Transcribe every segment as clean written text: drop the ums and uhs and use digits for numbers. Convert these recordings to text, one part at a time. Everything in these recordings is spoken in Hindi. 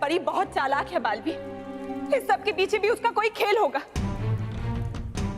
परी बहुत चालाक है बालवीर। इस सब के पीछे भी उसका कोई खेल होगा।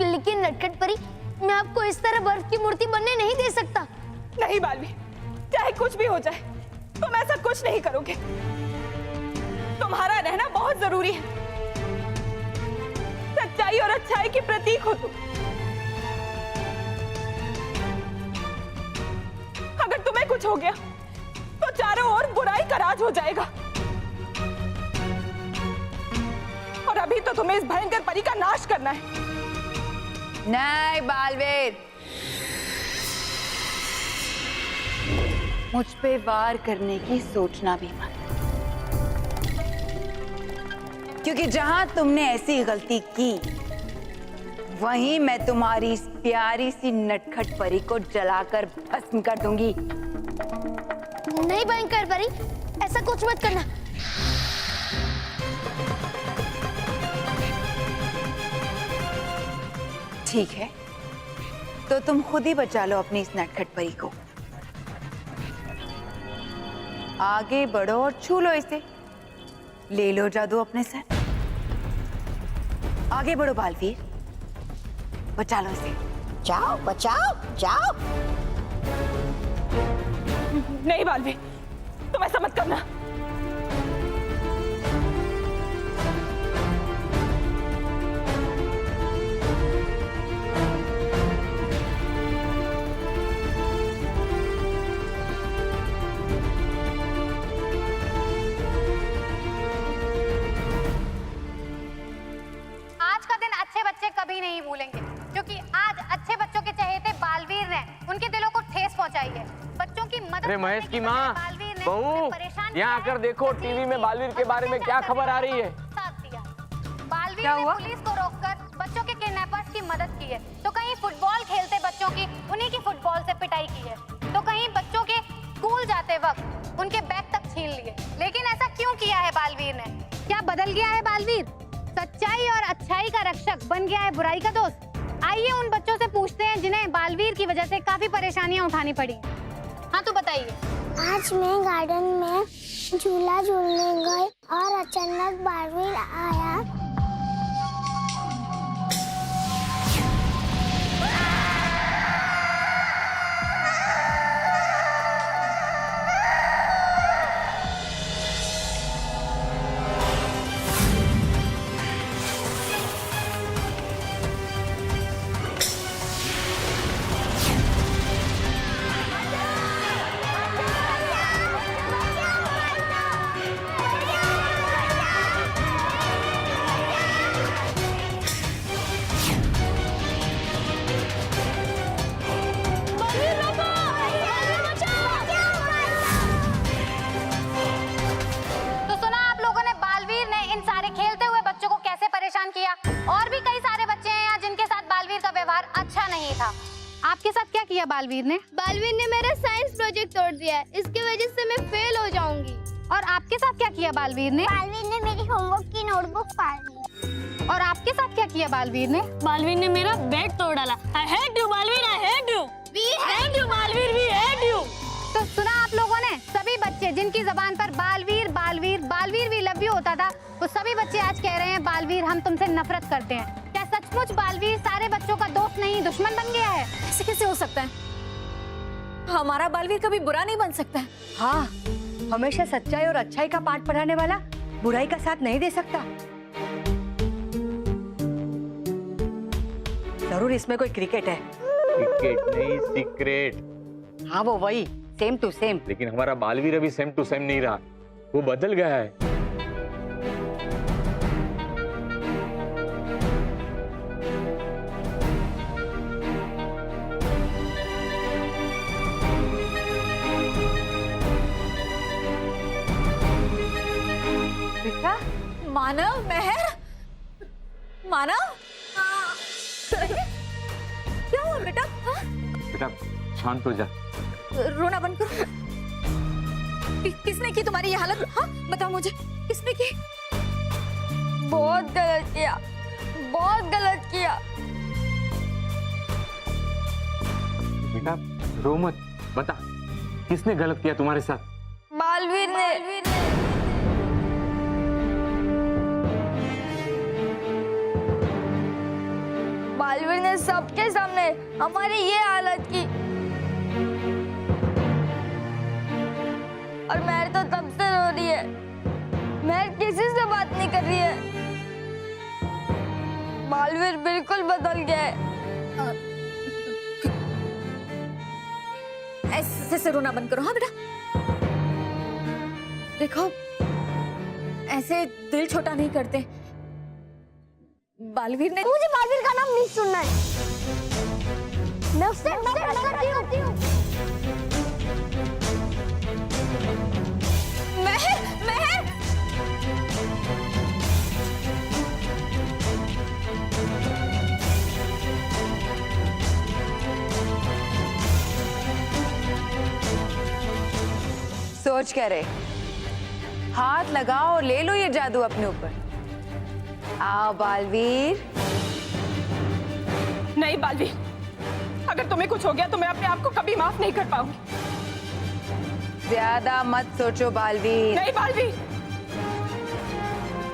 लेकिन नटखट परी, मैं आपको इस तरह बर्फ की मूर्ति बनने नहीं दे सकता। नहीं बालवीर, चाहे कुछ भी हो जाए तुम ऐसा कुछ नहीं करोगे। तुम्हारा रहना बहुत जरूरी है। सच्चाई और अच्छाई की प्रतीक हो तुम। अगर तुम्हें कुछ हो गया तो चारों ओर बुराई का राज हो जाएगा। और अभी तो तुम्हें इस भयंकर परी का नाश करना है। नहीं बालवीर, मुझ पे वार करने की सोचना भी मत, क्योंकि जहां तुमने ऐसी गलती की वहीं मैं तुम्हारी इस प्यारी सी नटखट परी को जलाकर भस्म कर दूंगी। नहीं भयंकर परी, ऐसा कुछ मत करना। ठीक है, तो तुम खुद ही बचा लो अपनी इस नटखट परी को। आगे बढ़ो और छू लो इसे। ले लो जादू अपने साथ। आगे बढ़ो बालवीर, बचा लो इसे। जाओ बचाओ जाओ। नहीं बालवीर, तुम ऐसा मत करना। आज का दिन अच्छे बच्चे कभी नहीं भूलेंगे, क्योंकि आज अच्छे बच्चों के चहेते बालवीर ने उनके दिलों को ठेस पहुंचाई है। बच्चों की मदद अरे महेश की माँ, बहू, यहाँ आकर देखो टीवी में बालवीर के बारे में क्या खबर आ रही है। साथ दिया। बालवीर ने पुलिस को रोककर बच्चों के किडनैपर्स की मदद की है, तो कहीं फुटबॉल खेलते बच्चों की उन्हीं की फुटबॉल से पिटाई की है, तो कहीं बच्चों के स्कूल जाते वक्त उनके बैग तक छीन लिए। लेकिन ऐसा क्यों किया है बालवीर ने? क्या बदल गया है बालवीर? सच्चाई और अच्छाई का रक्षक बन गया है बुराई का दोस्त? आइए उन बच्चों से पूछते हैं जिन्हें बालवीर की वजह से काफी परेशानियां उठानी पड़ी। हाँ तो बताइए। आज मैं गार्डन में झूला झूलने गई और अचानक बालवीर आया। तो सुना आप लोगों ने बालवीर ने इन सारे खेलते हुए बच्चों को कैसे परेशान किया। और भी कई सारे बच्चे हैं यहाँ जिनके साथ बालवीर का व्यवहार अच्छा नहीं था। आपके साथ क्या किया बालवीर ने? बालवीर ने मेरा साइंस प्रोजेक्ट तोड़ दिया है, इसकी वजह से मैं फेल हो जाऊंगी। और आपके साथ क्या किया बालवीर ने? बालवीर ने मेरी होमवर्क की नोटबुक फाड़ दी। और आपके साथ क्या किया बालवीर ने? बालवीर ने मेरा बेड तोड़ डाला। I hate you, Baalveer, I hate you. We hate you, Baalveer, we hate you. तो सुना आप लोगों ने, सभी बच्चे जिनकी जबान पर Baalveer Baalveer Baalveer we love you होता था, वो सभी बच्चे आज कह रहे हैं बालवीर हम तुमसे नफरत करते हैं। क्या सचमुच बालवीर सारे बच्चों का दोस्त नहीं दुश्मन बन गया है? ऐसे कैसे हो सकता है? हमारा बालवीर कभी बुरा नहीं बन सकता है। हाँ, हमेशा सच्चाई और अच्छाई का पाठ पढ़ाने वाला बुराई का साथ नहीं दे सकता। जरूर इसमें कोई क्रिकेट है। क्रिकेट नहीं, सीक्रेट। हाँ वो वही, सेम टू सेम। लेकिन हमारा बालवीर अभी सेम टू सेम नहीं रहा, वो बदल गया है। बेटा, मानव, मेहर, मानव, क्या हुआ बेटा? बेटा शांत हो जा। रोना बंद करो। किसने की तुम्हारी ये हालत? हाँ बताओ मुझे, किसने की? बहुत गलत किया, बहुत गलत किया। बेटा रो मत, बता किसने गलत किया तुम्हारे साथ? बालवीर ने। बालवीर ने सबके सामने हमारी ये हालत की। और महर तो तब से रो रही है। महर किसी से बात नहीं कर रही है। बालवीर बिल्कुल बदल गया है। ऐसे रोना बंद करो। हाँ बेटा, देखो ऐसे दिल छोटा नहीं करते। बालवीर ने मुझे बालवीर का नाम नहीं सुनना है। मैं उससे करती हूँ। महर, महर, सोच क्या रहे? हाथ लगाओ और ले लो ये जादू अपने ऊपर। आओ बालवीर। नहीं बालवीर, अगर तुम्हें कुछ हो गया तो मैं अपने आप को कभी माफ नहीं कर पाऊंगी। ज्यादा मत सोचो बालवीर। नहीं बालवीर,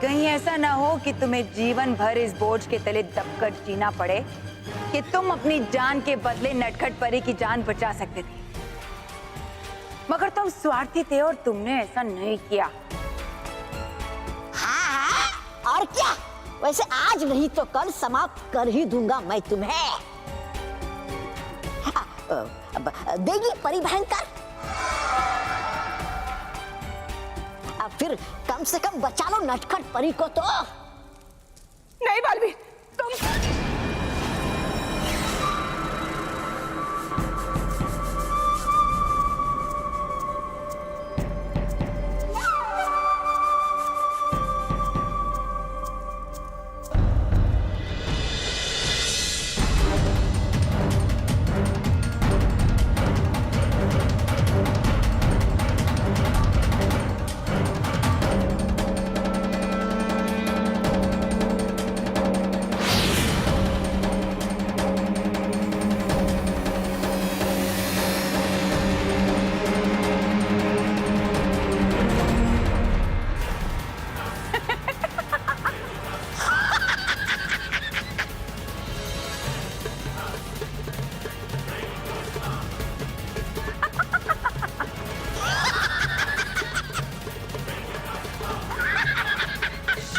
कहीं ऐसा ना हो कि तुम्हें जीवन भर इस बोझ के तले दबकर जीना पड़े कि तुम अपनी जान के बदले नटखट परी की जान बचा सकते थे, मगर तुम स्वार्थी थे और तुमने ऐसा नहीं किया। हाँ, और क्या? वैसे आज नहीं तो कल समाप्त कर ही दूंगा मैं तुम्हें। देगी परी भयंकर? अब फिर कम से कम बचा लो नटखट परी को तो। नहीं बालवीर, तुम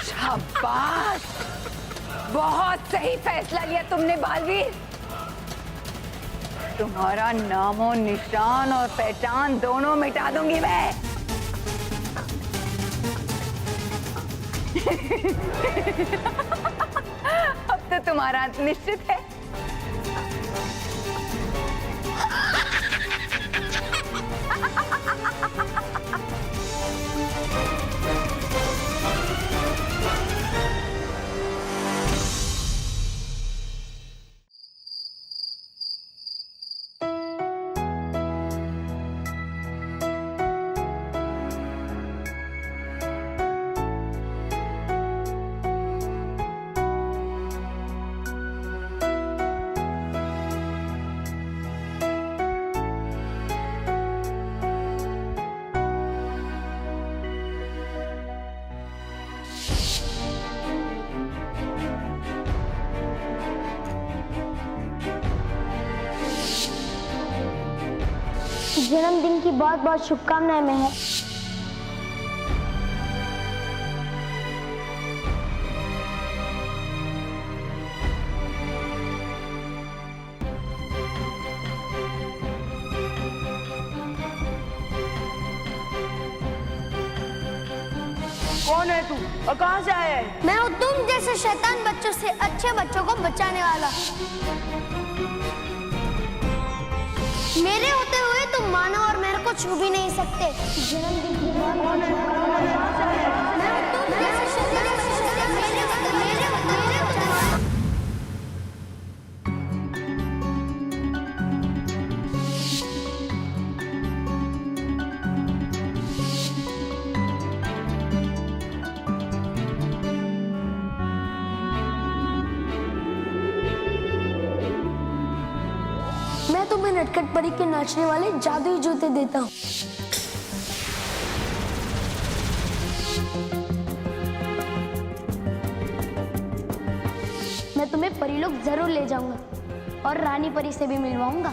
शाबाश, बहुत सही फैसला लिया तुमने बालवीर। तुम्हारा नामो निशान और पहचान दोनों मिटा दूंगी मैं। अब तो तुम्हारा अंत निश्चित है। जन्मदिन की बहुत बहुत शुभकामनाएं महर। कौन है तू और कहां से आया है? मैं हूँ तुम जैसे शैतान बच्चों से अच्छे बच्चों को बचाने वाला। मेरे होते हुए तुम मानो और मेरे को छू भी नहीं सकते। जन्मदिन की बहुत बहुत शुभकामनाएं। मैं हूँ तुम जैसे शैतान बच्चों से मैं तुम्हें नटखट परी के नाचने वाले जादुई जूते देता हूँ। मैं तुम्हें परी लुक जरूर ले जाऊंगा और रानी परी से भी मिलवाऊंगा।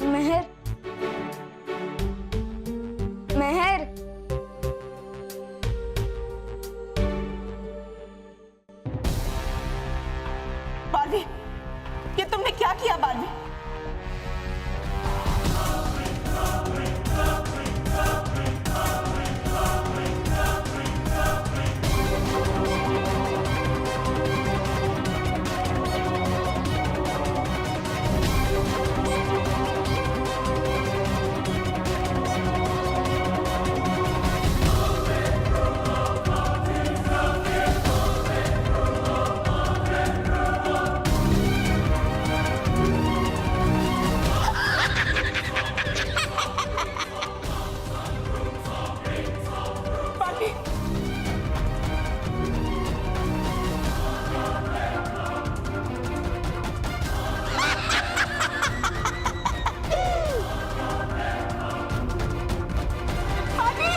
मेहर, मेहर, बालवी, ये तुमने क्या किया बालवी? बालवी, बालवी,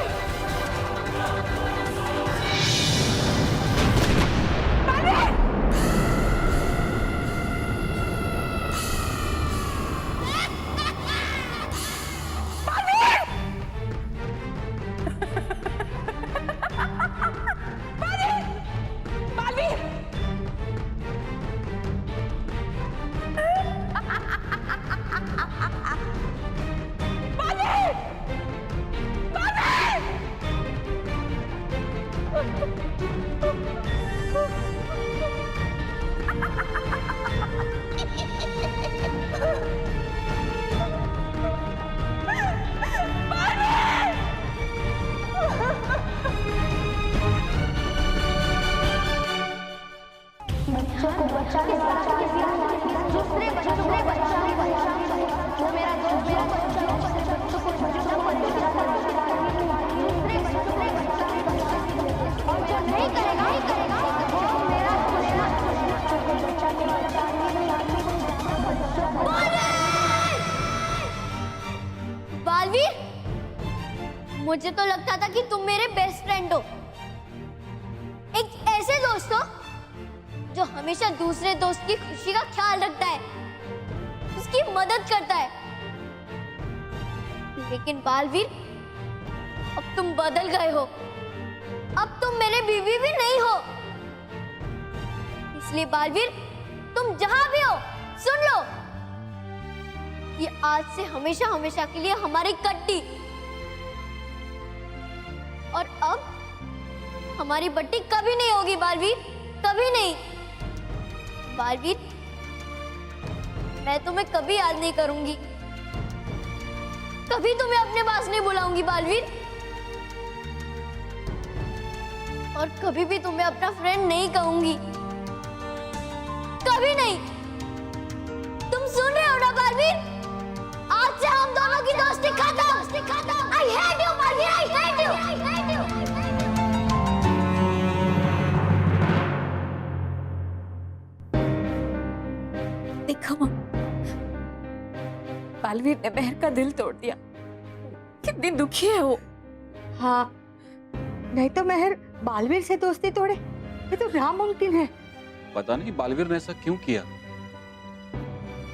बच्चों को बचा के दूसरे बच्चों को बचा जो मेरा दोस्त मेरा बच्चों को बचा और जो नहीं करेगा वो मेरा बच्चों को बचा के बालवीर, मुझे तो लगता था कि तुम मेरे बेस्ट फ्रेंड हो, एक ऐसे दोस्त हो जो हमेशा दूसरे दोस्त की खुशी का ख्याल रखता है, उसकी मदद करता है। लेकिन बालवीर, अब तुम बदल गए हो, अब तुम मेरे बीवी भी नहीं हो। इसलिए बालवीर, तुम जहां भी हो सुन लो, ये आज से हमेशा हमेशा के लिए हमारी कट्टी और अब हमारी बट्टी कभी नहीं होगी बालवीर, कभी नहीं। बालवीर, मैं तुम्हें कभी याद नहीं करूंगी, कभी तुम्हें अपने पास नहीं बुलाऊंगी बालवीर, और कभी भी तुम्हें अपना फ्रेंड नहीं कहूंगी, कभी नहीं। तुम सुन रहे हो ना बालवीर? आज से हम दोनों की दोस्ती खत्म। I hate you Baalveer, I hate you, I hate you। देखा माँ, बालवीर ने मेहर का दिल तोड़ दिया। कितनी दुखी है वो। हाँ, नहीं तो मेहर बालवीर से दोस्ती तोड़े, ये तो नामुमकिन है। पता नहीं बालवीर ने ऐसा क्यों किया।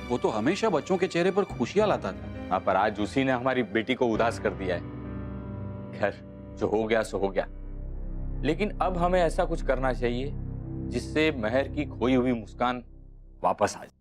वो तो हमेशा बच्चों के चेहरे पर खुशियां लाता था। हाँ, पर आज उसी ने हमारी बेटी को उदास कर दिया है। खैर, जो हो गया सो हो गया, लेकिन अब हमें ऐसा कुछ करना चाहिए जिससे मेहर की खोई हुई मुस्कान वापस आ जाए।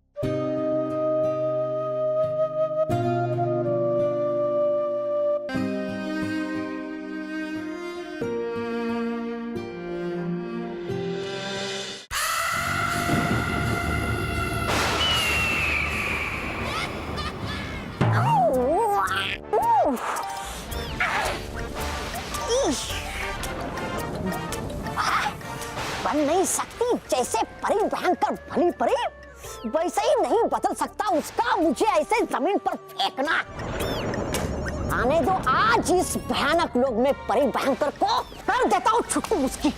बन नहीं सकती जैसे परी भयंकर भली परी, वैसे ही नहीं बदल सकता उसका मुझे ऐसे जमीन पर फेंकना। आने दो आज इस भयानक लोक में परी भयंकर को, कर देता हूँ छुट्टी उसकी।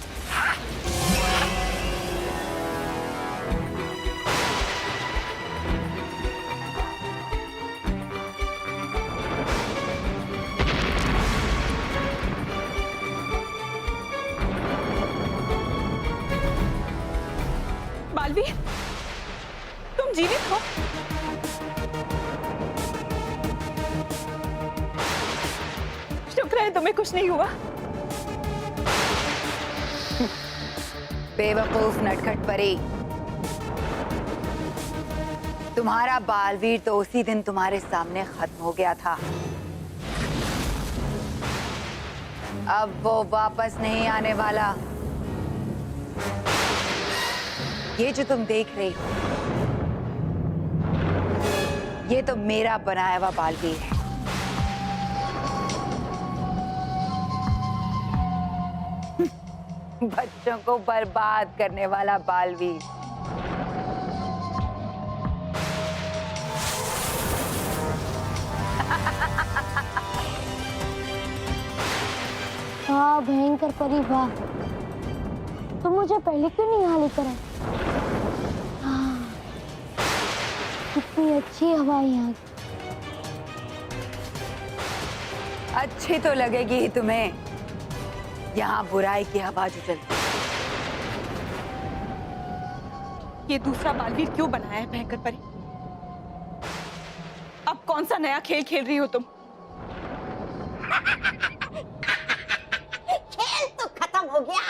जीवित हो? शुक्र है तुम्हें कुछ नहीं हुआ। बेवकूफ नटखट परी, तुम्हारा बालवीर तो उसी दिन तुम्हारे सामने खत्म हो गया था। अब वो वापस नहीं आने वाला। ये जो तुम देख रही हो, ये तो मेरा बनाया हुआ बालवीर है। बच्चों को बर्बाद करने वाला बालवीर। वाह भयंकर परी वाह, तुम मुझे पहले क्यों नहीं यहाँ लेकर आए? हाँ, कितनी अच्छी हवा है यहाँ की। अच्छी तो लगेगी ही तुम्हें, यहाँ बुराई की हवा जो चलती। ये दूसरा बालवीर क्यों बनाया है भयंकर परी? अब कौन सा नया खेल खेल रही हो तुम? खेल तो खत्म हो गया,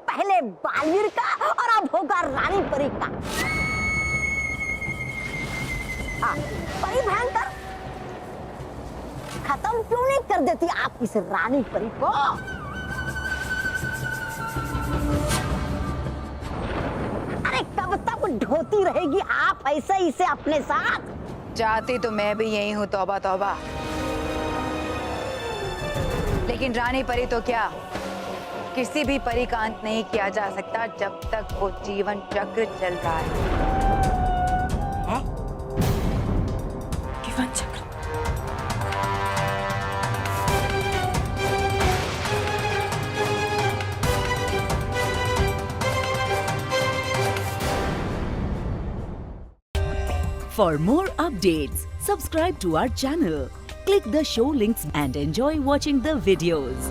पहले बालवीर का और अब होगा रानी परी का। हाँ, परी भयंकर, खत्म क्यों नहीं कर देती आप इस रानी परी को? अरे कब तक ढोती रहेगी आप ऐसे इसे अपने साथ? चाहती तो मैं भी यही हूँ, तौबा तौबा। लेकिन रानी परी तो क्या, किसी भी परी का अंत नहीं किया जा सकता जब तक वो जीवन चक्र चल रहा है। जीवन चक्र? For more updates, subscribe to our channel, click the show links and enjoy watching the videos.